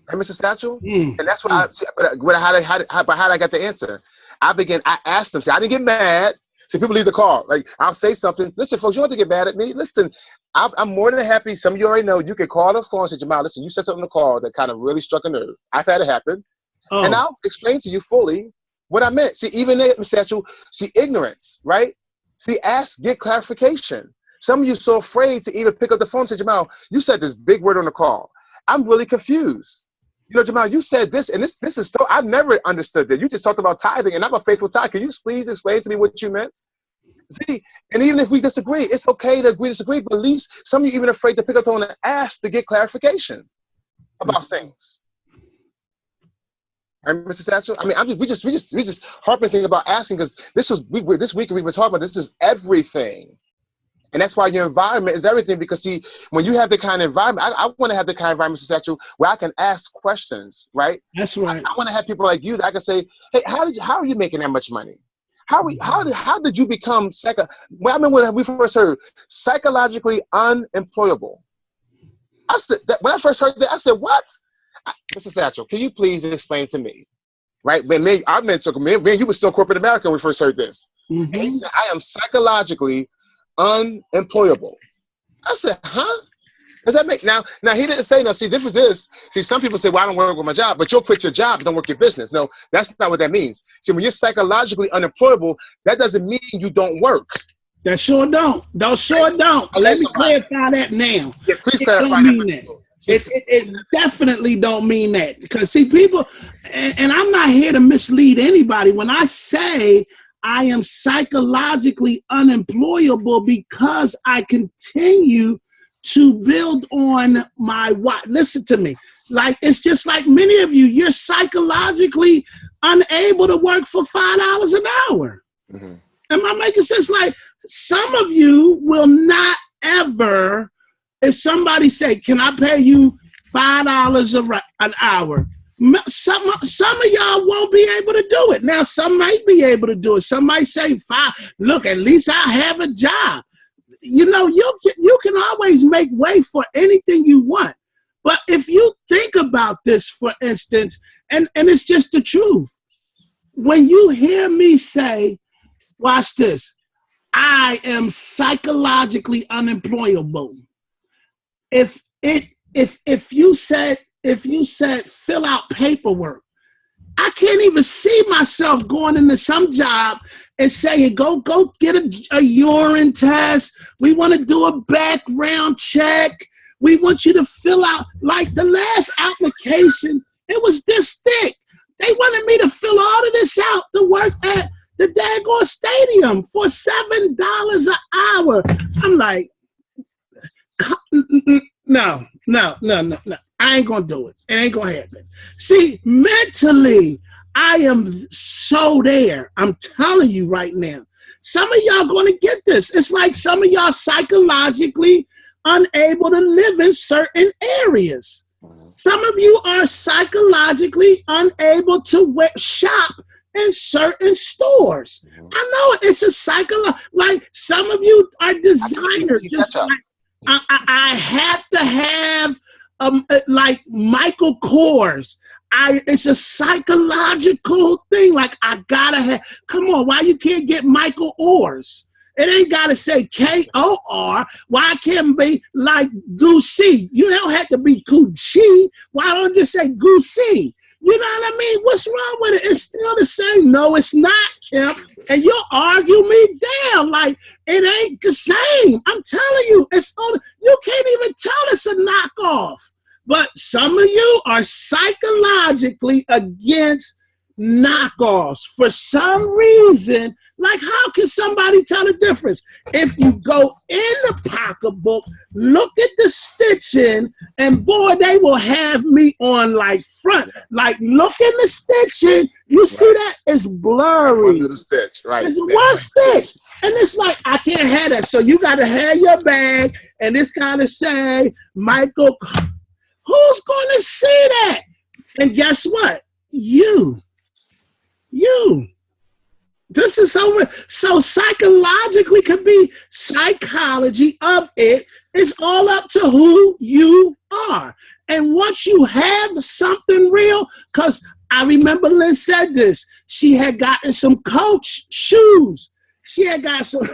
And Mr. Satchel? And that's what how did I get the answer? I asked them, see, I didn't get mad. See, people leave the call. Like, I'll say something. Listen, folks, you don't have to get mad at me. Listen, I'm more than happy. Some of you already know, you can call the call and say, Jamal, listen, you said something on the call that kind of really struck a nerve. I've had it happen. And I'll explain to you fully what I meant. See, even Mr. Satchel, see, ignorance, right? See, get clarification. Some of you are so afraid to even pick up the phone and say, Jamal, you said this big word on the call. I'm really confused. You know, Jamal, you said this, and this is so, I've never understood that. You just talked about tithing, and I'm a faithful tithe. Can you please explain to me what you meant? See, and even if we disagree, it's okay to agree, disagree, but at least some of you even afraid to pick up the phone and ask to get clarification about things. And Mr. Satchel, I mean, we just harping about asking, because this week we've been talking about this is everything. And that's why your environment is everything, because see, when you have the kind of environment, I want to have the kind of environment, Mr. Satchel, where I can ask questions, right? That's right. I want to have people like you that I can say, hey, how are you making that much money? How did you become well, I mean, when we first heard psychologically unemployable. I said that when I first heard that, I said, what? Mr. Satchel, can you please explain to me? Right? When me and you were still corporate America when we first heard this. And he said, I am psychologically unemployable. I said, huh? Does that make now he didn't say no. See, difference is, see, some people say, well, I don't work with my job, but you'll quit your job, don't work your business. No, that's not what that means. See, when you're psychologically unemployable, that doesn't mean you don't work. That sure don't. Sure don't. Let me clarify that now. Yeah, please clarify don't mean that. It definitely don't mean that. Because see, people, and I'm not here to mislead anybody. When I say I am psychologically unemployable because I continue to build on my what? Listen to me. Like, it's just like many of you, you're psychologically unable to work for $5 an hour. Am I making sense? Like, some of you will not ever, if somebody say, can I pay you $5 an hour? Some of y'all won't be able to do it. Now, some might be able to do it. Some might say, fine, look, at least I have a job. You know, you can always make way for anything you want. But if you think about this, for instance, and it's just the truth, when you hear me say, watch this, I am psychologically unemployable. If you said fill out paperwork, I can't even see myself going into some job and saying, go get a urine test. We want to do a background check. We want you to fill out, like the last application, it was this thick. They wanted me to fill all of this out to work at the daggone stadium for $7 an hour. I'm like, no. I ain't gonna do it. It ain't gonna happen. See, mentally, I am so there. I'm telling you right now. Some of y'all gonna get this. It's like some of y'all psychologically unable to live in certain areas. Some of you are psychologically unable to shop in certain stores. I know it's a like some of you are designers. Just like I have to have like Michael Kors. It's a psychological thing. Like I gotta have. Come on, why you can't get Michael Kors? It ain't gotta say K-O-R. Why can't it be like Gucci? You don't have to be Gucci. Why don't you just say Gucci? You know what I mean? What's wrong with it? It's still the same. No, it's not, Kemp. And you'll argue me down like it ain't the same. I'm telling you, it's on. You can't even tell it's a knockoff. But some of you are psychologically against knockoffs for some reason. Like, how can somebody tell the difference? If you go in the pocketbook, look at the stitching, and boy, they will have me on like front. Like, look in the stitching. You see that? It's blurry. One little stitch, right? It's one stitch. And it's like, I can't have that. So you got to have your bag, and it's got to say, Michael, who's going to see that? And guess what? You. This is so psychologically could be psychology of it. It's all up to who you are. And once you have something real, because I remember Lynn said this, she had gotten some Coach shoes. She had got some,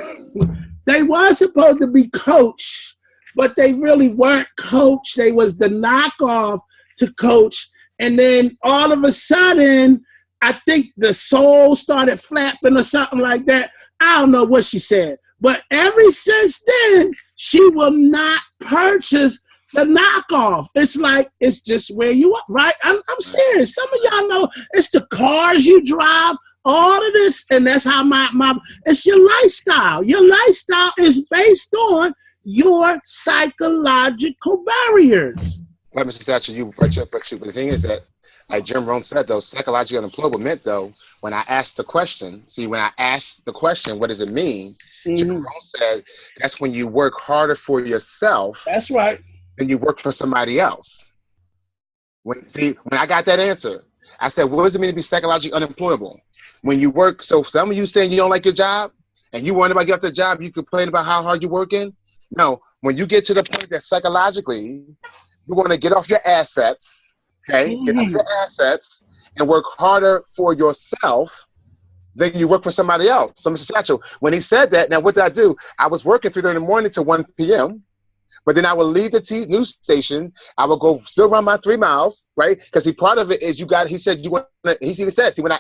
they were supposed to be Coach, but they really weren't Coach. They was the knockoff to Coach. And then all of a sudden, I think the sole started flapping or something like that. I don't know what she said. But ever since then, she will not purchase the knockoff. It's like, it's just where you are, right? I'm serious. Some of y'all know it's the cars you drive, all of this, and that's how it's your lifestyle. Your lifestyle is based on your psychological barriers. Well, Mr. Thatcher, but the thing is that, like Jim Rohn said, though, psychologically unemployable meant, though, when I asked the question, what does it mean? Jim Rohn said, that's when you work harder for yourself. That's right. Than you work for somebody else. When I got that answer, I said, what does it mean to be psychologically unemployable? When you work, so some of you saying you don't like your job, and you worry about getting off the job, you complain about how hard you're working. No, when you get to the point that psychologically, you want to get off your assets, okay, get off your assets and work harder for yourself than you work for somebody else. So Mr. Satchel, when he said that, now what did I do? I was working 3:30 in the morning to 1 p.m., but then I would leave the news station. I would go still run my 3 miles, right? Because part of it is he said, he even said, when I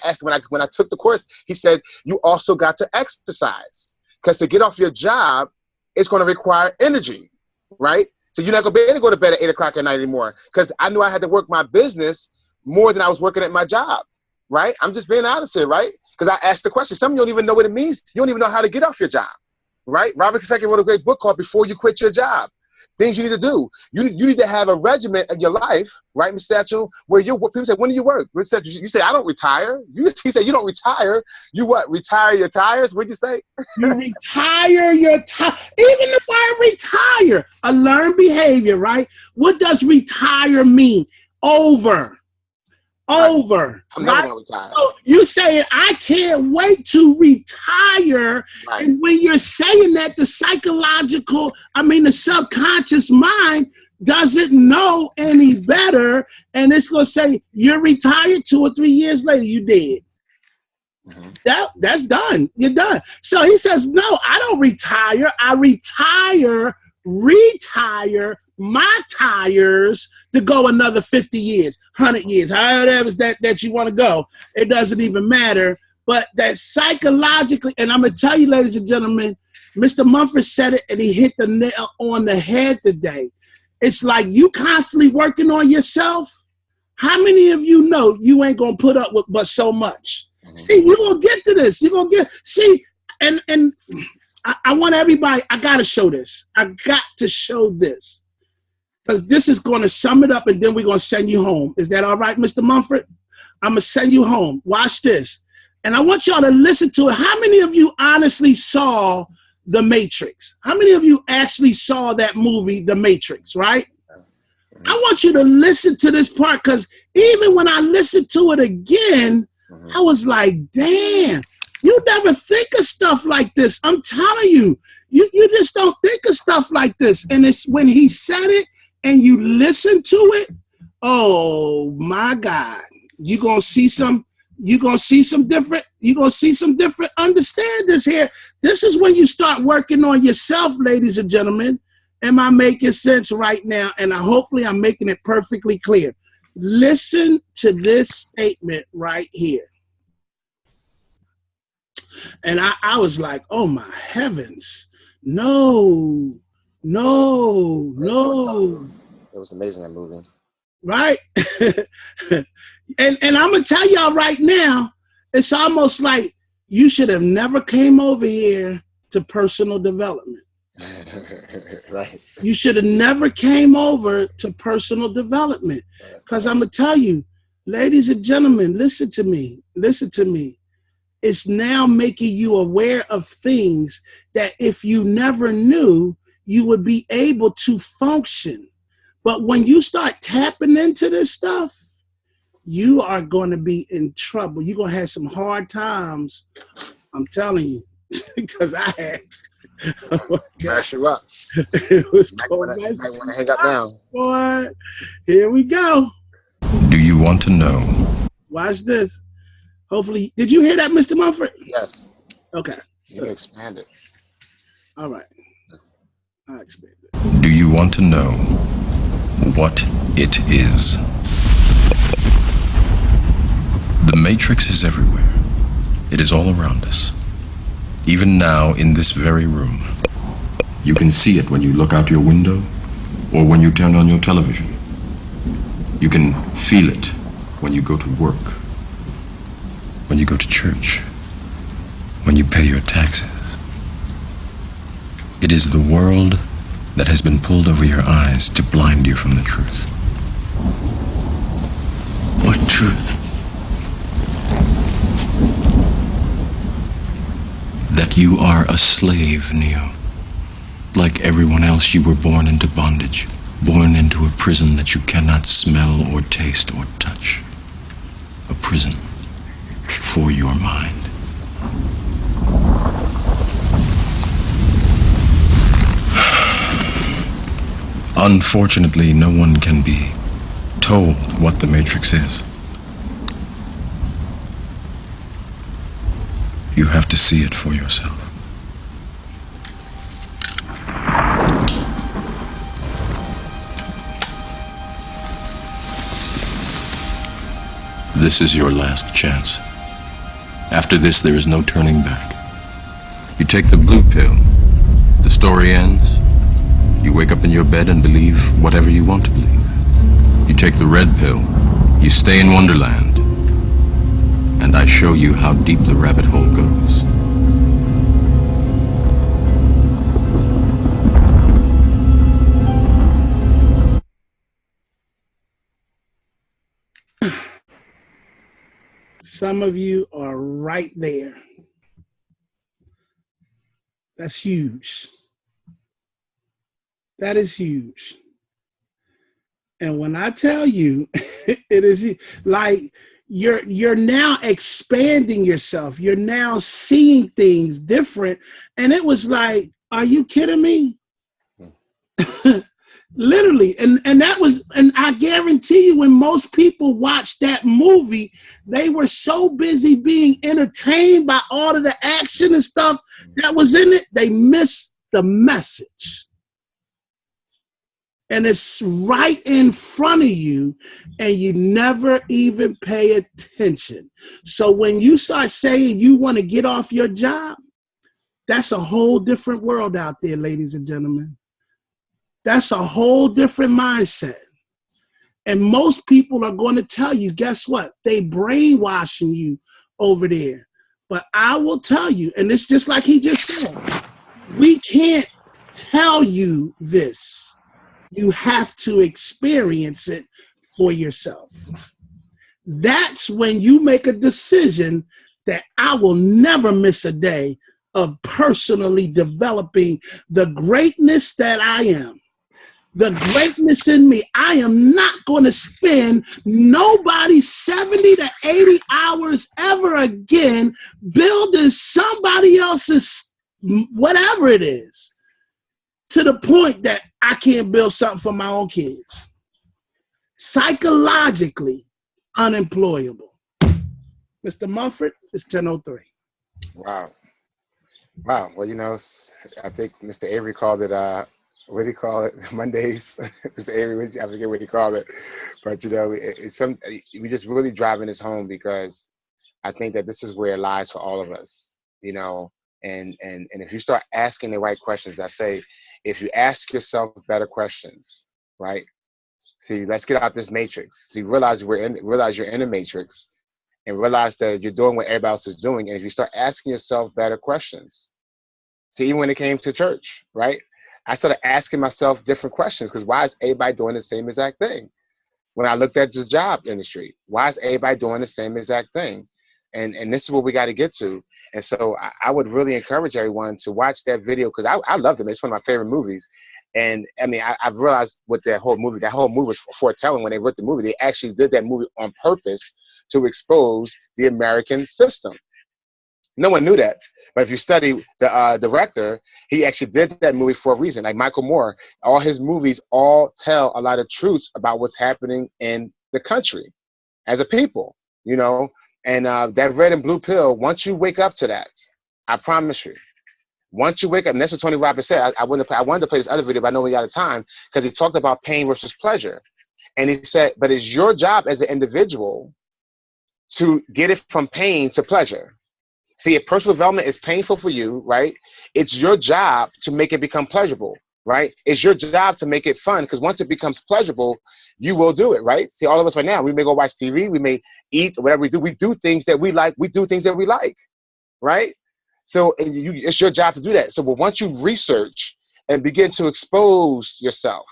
took the course, he said, you also got to exercise. Because to get off your job, it's going to require energy, right? So you're not going to be able to go to bed at 8 o'clock at night anymore, because I knew I had to work my business more than I was working at my job, right? I'm just being honest here, right? Because I asked the question. Some of you don't even know what it means. You don't even know how to get off your job, right? Robert Kiyosaki wrote a great book called Before You Quit Your Job. Things you need to do. You need to have a regiment in your life, right, Mr. Satchel, where people say, when do you work? You say, I don't retire. He said, you don't retire. You what? Retire your tires? What'd you say? You retire your tires. Even the word retire, a learned behavior, right? What does retire mean? Over. I'm never going to retire. So you saying, I can't wait to retire. Right. And when you're saying that, the subconscious mind doesn't know any better, and it's going to say, you're retired 2 or 3 years later, you dead. Mm-hmm. That's done. You're done. So he says, no, I don't retire. I retire my tires to go another 50 years, 100 years, however that you want to go. It doesn't even matter. But that psychologically, and I'm going to tell you, ladies and gentlemen, Mr. Mumford said it, and he hit the nail on the head today. It's like you constantly working on yourself. How many of you know you ain't going to put up with but so much? See, you're going to get to this. You're going to get, see, and I want everybody, I got to show this. I got to show this. Because this is going to sum it up, and then we're going to send you home. Is that all right, Mr. Mumford? I'm going to send you home. Watch this. And I want y'all to listen to it. How many of you honestly saw The Matrix? How many of you actually saw that movie, The Matrix, right? I want you to listen to this part, because even when I listened to it again, I was like, damn, you never think of stuff like this. I'm telling you, you just don't think of stuff like this. And it's when he said it and you listen to it, oh my God, you're going to see some different understandings here. This is when you start working on yourself, ladies and gentlemen. Am I making sense right now? And hopefully I'm making it perfectly clear. Listen to this statement right here. And I was like, oh my heavens. No. It was amazing, that movie. Right? and I'm going to tell y'all right now, it's almost like you should have never came over here to personal development. Right. You should have never came over to personal development. Because I'm going to tell you, ladies and gentlemen, listen to me. It's now making you aware of things that if you never knew, you would be able to function. But when you start tapping into this stuff, you are going to be in trouble. You're going to have some hard times. I'm telling you, because I had. Oh, mess you up. It was might want to hang up now. Boy, here we go. Do you want to know? Watch this. Hopefully, did you hear that, Mr. Mumford? Yes. Okay. You can expand it. All right. I'll expand it. Do you want to know what it is? The Matrix is everywhere. It is all around us. Even now, in this very room. You can see it when you look out your window or when you turn on your television. You can feel it when you go to work, when you go to church, when you pay your taxes. It is the world that has been pulled over your eyes to blind you from the truth. What truth? That you are a slave, Neo. Like everyone else, you were born into bondage, born into a prison that you cannot smell or taste or touch. A prison for your mind. Unfortunately, no one can be told what the Matrix is. You have to see it for yourself. This is your last chance. After this, there is no turning back. You take the blue pill, the story ends. You wake up in your bed and believe whatever you want to believe. You take the red pill, you stay in Wonderland, and I show you how deep the rabbit hole goes. Some of you are right there. That's huge. That is huge. And when I tell you, it is like you're now expanding yourself. You're now seeing things different. And it was like, are you kidding me? Literally. And that was, and I guarantee you, when most people watched that movie, they were so busy being entertained by all of the action and stuff that was in it, they missed the message. And it's right in front of you, and you never even pay attention. So when you start saying you want to get off your job, that's a whole different world out there, ladies and gentlemen. That's a whole different mindset. And most people are going to tell you, guess what? They brainwashing you over there. But I will tell you, and it's just like he just said, we can't tell you this. You have to experience it for yourself. That's when you make a decision that I will never miss a day of personally developing the greatness that I am. The greatness in me. I am not going to spend nobody's 70 to 80 hours ever again building somebody else's whatever it is, to the point that I can't build something for my own kids. Psychologically unemployable. Mr. Mumford, it's 10:03. Wow. Wow. Well, you know, I think Mr. Avery called it, what do you call it? Mondays. Mr. Avery, I forget what he called it. But, you know, we just really driving this home, because I think that this is where it lies for all of us, you know. And if you start asking the right questions, I say, if you ask yourself better questions, right? See, let's get out this matrix. See, realize you're in a matrix, and realize that you're doing what everybody else is doing. And if you start asking yourself better questions, see, even when it came to church, right? I started asking myself different questions, because why is everybody doing the same exact thing? When I looked at the job industry, why is everybody doing the same exact thing? And this is what we got to get to. And so I would really encourage everyone to watch that video, because I loved it. It's one of my favorite movies. And I mean, I've realized what that whole movie was foretelling. When they wrote the movie, they actually did that movie on purpose to expose the American system. No one knew that. But if you study the director, he actually did that movie for a reason. Like Michael Moore, all his movies all tell a lot of truths about what's happening in the country as a people, you know. And that red and blue pill, once you wake up to that, I promise you, once you wake up, and that's what Tony Robbins said. I wanted to play this other video, but I know we out of time, because he talked about pain versus pleasure. And he said, but it's your job as an individual to get it from pain to pleasure. See, if personal development is painful for you, right, it's your job to make it become pleasurable, right? It's your job to make it fun, because once it becomes pleasurable, you will do it, right? See, all of us right now, we may go watch TV, we may eat, whatever we do things that we like, right? So it's your job to do that. So but once you research and begin to expose yourself,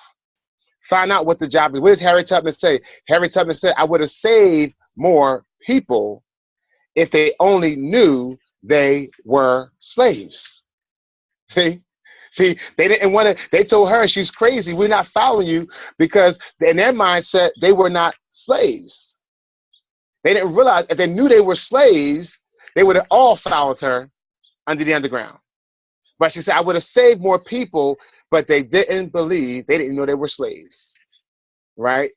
find out what the job is. What did Harry Tubman say? Harry Tubman said, I would have saved more people if they only knew they were slaves. See, they didn't want to, they told her she's crazy. We're not following you, because in their mindset, they were not slaves. They didn't realize if they knew they were slaves, they would have all followed her under the underground. But she said, I would have saved more people, but they didn't believe, they didn't know they were slaves, right?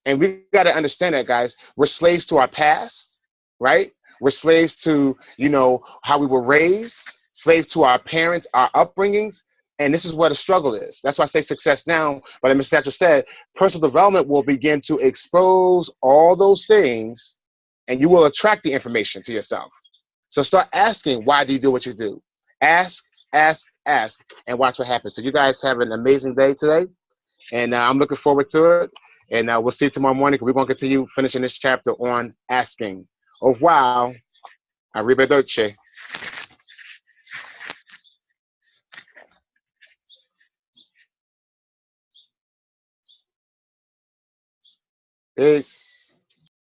And we got to understand that, guys. We're slaves to our past, right? We're slaves to, you know, how we were raised, slaves to our parents, our upbringings. And this is what a struggle is. That's why I say success now. But as Mr. Satchel said, personal development will begin to expose all those things, and you will attract the information to yourself. So start asking, why do you do what you do? Ask, and watch what happens. So you guys have an amazing day today. And I'm looking forward to it. And we'll see you tomorrow morning. We're going to continue finishing this chapter on asking. Au revoir. Arrivederci. Peace.